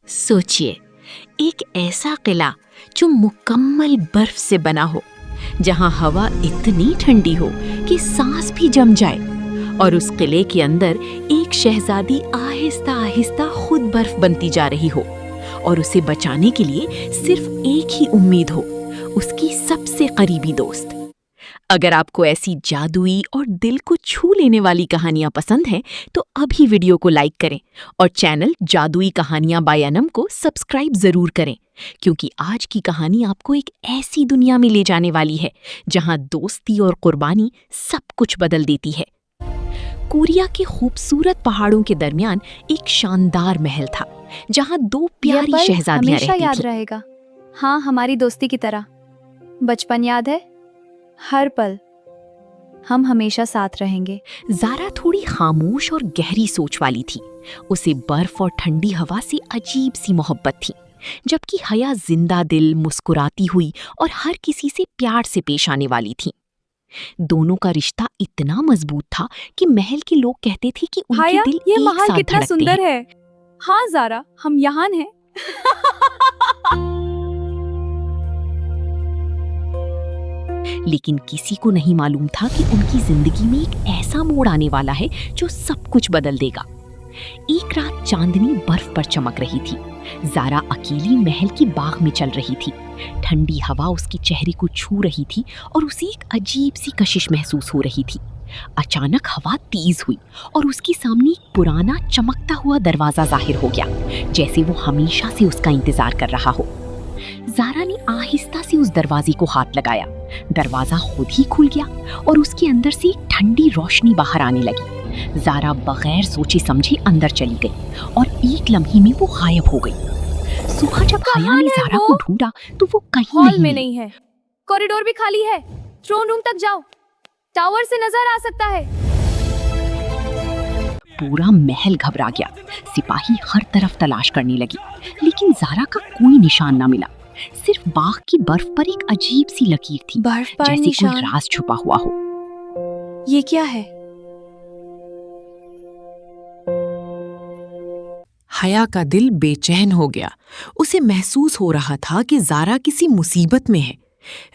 सोचिए, एक ऐसा किला जो मुकम्मल बर्फ से बना हो, जहां हवा इतनी ठंडी हो कि सांस भी जम जाए, और उस किले के अंदर एक शहजादी आहिस्ता आहिस्ता खुद बर्फ बनती जा रही हो, और उसे बचाने के लिए सिर्फ एक ही उम्मीद हो, उसकी सबसे करीबी दोस्त। अगर आपको ऐसी जादुई और दिल को छू लेने वाली कहानियां पसंद हैं, तो अभी वीडियो को लाइक करें और चैनल जादुई कहानियां बाय अनम को सब्सक्राइब जरूर करें, क्योंकि आज की कहानी आपको एक ऐसी दुनिया में ले जाने वाली है जहां दोस्ती और कुर्बानी सब कुछ बदल देती है। कोरिया के खूबसूरत पहाड़ों के दरमियान एक शानदार महल था, जहां दो प्यारी शहजादियां हमेशा रहती याद थीं। रहेगा। हाँ, हमारी दोस्ती की तरह। बचपन याद है, हर पल हम हमेशा साथ रहेंगे। ज़ारा थोड़ी खामोश और गहरी सोच वाली थी। उसे बर्फ और ठंडी हवा से अजीब सी मोहब्बत थी, जबकि हया जिंदा दिल, मुस्कुराती हुई और हर किसी से प्यार से पेश आने वाली थी। दोनों का रिश्ता इतना मजबूत था कि महल के लोग कहते थे कि उनके हाया, दिल ये एक महल साथ कितना धड़कते सुंदर हैं। है। हाँ ज़ारा, हम यहाँ हैं। लेकिन किसी को नहीं मालूम था कि उनकी जिंदगी में एक ऐसा मोड़ आने वाला है जो सब कुछ बदल देगा। एक रात चांदनी बर्फ पर चमक रही थी। ज़ारा अकेली महल की बाग में चल रही थी। ठंडी हवा उसके चेहरे को छू रही थी और उसे एक अजीब सी कशिश महसूस हो रही थी। अचानक हवा तेज हुई और उसके सामने एक पुराना चमकता हुआ दरवाजा जाहिर हो गया, जैसे वो हमेशा से उसका इंतजार कर रहा हो। ज़ारा ने आहिस्ता से उस दरवाजे को हाथ लगाया। दरवाजा खुद ही खुल गया और उसके अंदर से एक ठंडी रोशनी बाहर आने लगी। ज़ारा बगैर सोचे समझे अंदर चली गई और एक लम्हे में वो गायब हो गई। सुबह जब हया ने ज़ारा को ढूंढा तो वो कहीं हॉल में मिली। नहीं है, कॉरिडोर भी खाली है। थ्रोन रूम तक जाओ, टावर से नजर आ सकता है। पूरा महल घबरा गया। सिपाही हर तरफ तलाश करने लगे, लेकिन ज़ारा का कोई निशान न मिला। सिर्फ बाग की बर्फ पर एक अजीब सी लकीर थी, बर्फ पर जैसे कोई निशान? राज छुपा हुआ हो। ये क्या है? हया का दिल बेचैन हो गया। उसे महसूस हो रहा था कि ज़ारा किसी मुसीबत में है।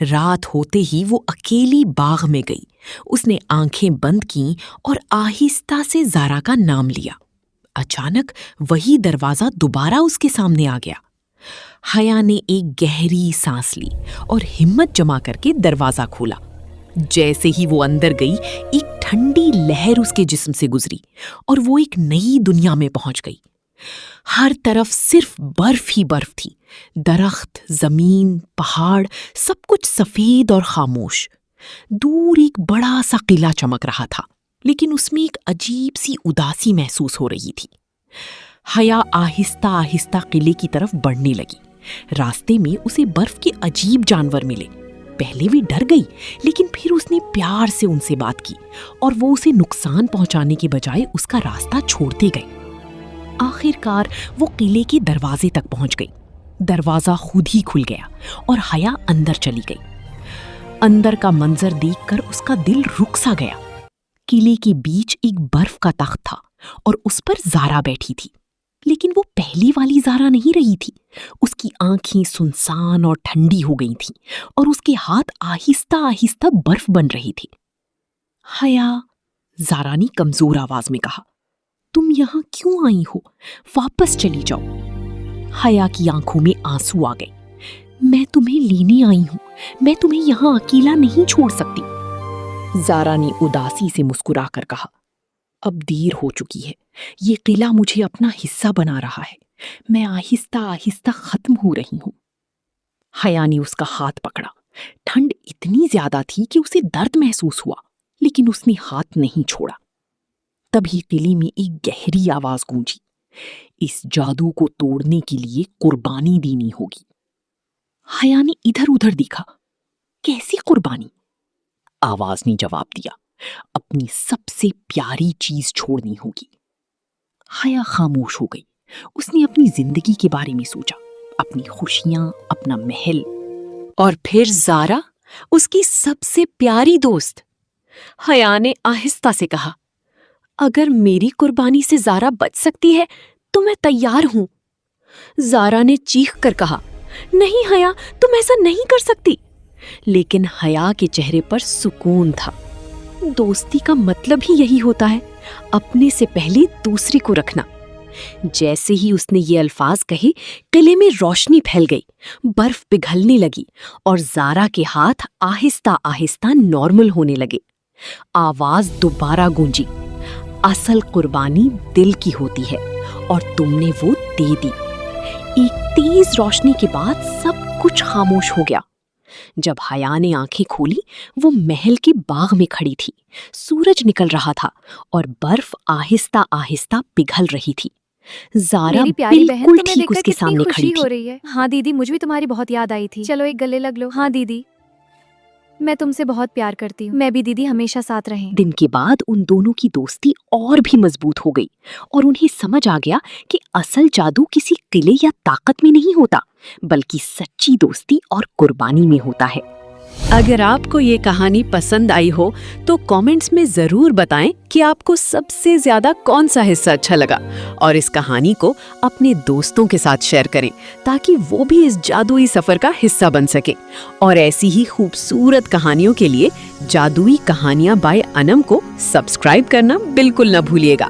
रात होते ही वो अकेली बाग में गई। उसने आंखें बंद की और आहिस्ता से ज़ारा का नाम लिया। अचानक वही दरवाज़ा दोबारा उसके सामने आ गया। हया ने एक गहरी सांस ली और हिम्मत जमा करके दरवाज़ा खोला। जैसे ही वो अंदर गई, एक ठंडी लहर उसके जिस्म से गुजरी और वो एक नई दुनिया में पहुंच गई। हर तरफ सिर्फ बर्फ ही बर्फ थी। दरख्त, जमीन, पहाड़, सब कुछ सफेद और खामोश। दूर एक बड़ा सा किला चमक रहा था, लेकिन उसमें एक अजीब सी उदासी महसूस हो रही थी। हया आहिस्ता आहिस्ता किले की तरफ बढ़ने लगी। रास्ते में उसे बर्फ के अजीब जानवर मिले। पहले भी डर गई, लेकिन फिर उसने प्यार से उनसे बात की और वो उसे नुकसान पहुंचाने के बजाय उसका रास्ता छोड़ते गए। आखिरकार वो किले के दरवाजे तक पहुंच गई। दरवाजा खुद ही खुल गया और हया अंदर चली गई। अंदर का मंजर देखकर उसका दिल रुक सा गया। किले के बीच एक बर्फ का तख्त था और उस पर ज़ारा बैठी थी, लेकिन वो पहली वाली ज़ारा नहीं रही थी। उसकी आंखें सुनसान और ठंडी हो गई थीं और उसके हाथ आहिस्ता आहिस्ता बर्फ बन रही थी। हया, ज़ारा ने कमजोर आवाज में कहा, तुम यहाँ क्यों आई हो? वापस चली जाओ। हया की आंखों में आंसू आ गए। मैं तुम्हें लेने आई हूँ, मैं तुम्हें यहाँ अकेला नहीं छोड़ सकती। ज़ारा ने उदासी से मुस्कुरा कर कहा, अब देर हो चुकी है। ये किला मुझे अपना हिस्सा बना रहा है। मैं आहिस्ता आहिस्ता खत्म हो रही हूँ। हया ने उसका हाथ पकड़ा। ठंड इतनी ज्यादा थी कि उसे दर्द महसूस हुआ, लेकिन उसने हाथ नहीं छोड़ा। तभी किले में एक गहरी आवाज गूंजी, इस जादू को तोड़ने के लिए कुर्बानी देनी होगी। हया ने इधर उधर देखा। कैसी कुर्बानी? आवाज ने जवाब दिया, अपनी सबसे प्यारी चीज छोड़नी होगी। हया खामोश हो गई। उसने अपनी जिंदगी के बारे में सोचा, अपनी खुशियां, अपना महल, और फिर ज़ारा, उसकी सबसे प्यारी दोस्त। हया ने आहिस्ता से कहा, अगर मेरी कुर्बानी से ज़ारा बच सकती है तो मैं तैयार हूं। زارا نے چیخ کر کہا، نہیں حیا، تم ایسا نہیں کر سکتی۔ لیکن حیا کے چہرے پر سکون تھا۔ دوستی کا مطلب ہی یہی ہوتا ہے، اپنے سے پہلے دوسرے کو رکھنا۔ جیسے ہی اس نے یہ الفاظ کہے، قلعے میں روشنی پھیل گئی، برف پگھلنے لگی اور زارا کے ہاتھ آہستہ آہستہ نارمل ہونے لگے۔ آواز دوبارہ گونجی، اصل قربانی دل کی ہوتی ہے اور تم نے وہ دے دی۔ ایک تیز روشنی کے بعد سب کچھ خاموش ہو گیا۔ جب حیا نے آنکھیں کھولی، وہ محل کے باغ میں کھڑی تھی۔ سورج نکل رہا تھا اور برف آہستہ آہستہ پگھل رہی تھی۔ زارا میری پیاری بہن، بالکل تمہیں ٹھیک دیکھ کر اس کے کتنی سامنے خوشی کھڑی ہو تھی۔ رہی ہے۔ ہاں دیدی، مجھے بھی تمہاری بہت یاد آئی تھی۔ چلو ایک گلے لگ لو۔ ہاں دیدی، میں تم سے بہت پیار کرتی ہوں۔ میں بھی دیدی، ہمیشہ ساتھ رہیں۔ دن کے بعد ان دونوں کی دوستی اور بھی مضبوط ہو گئی اور انہیں سمجھ آ گیا کہ اصل جادو کسی قلعے یا طاقت میں نہیں ہوتا، بلکہ سچی دوستی اور قربانی میں ہوتا ہے۔ اگر آپ کو یہ کہانی پسند آئی ہو تو کامنٹس میں ضرور بتائیں کہ آپ کو سب سے زیادہ کون سا حصہ اچھا لگا، اور اس کہانی کو اپنے دوستوں کے ساتھ شیئر کریں تاکہ وہ بھی اس جادوئی سفر کا حصہ بن سکیں۔ اور ایسی ہی خوبصورت کہانیوں کے لیے جادوئی کہانیاں بائی انم کو سبسکرائب کرنا بالکل نہ بھولیے گا۔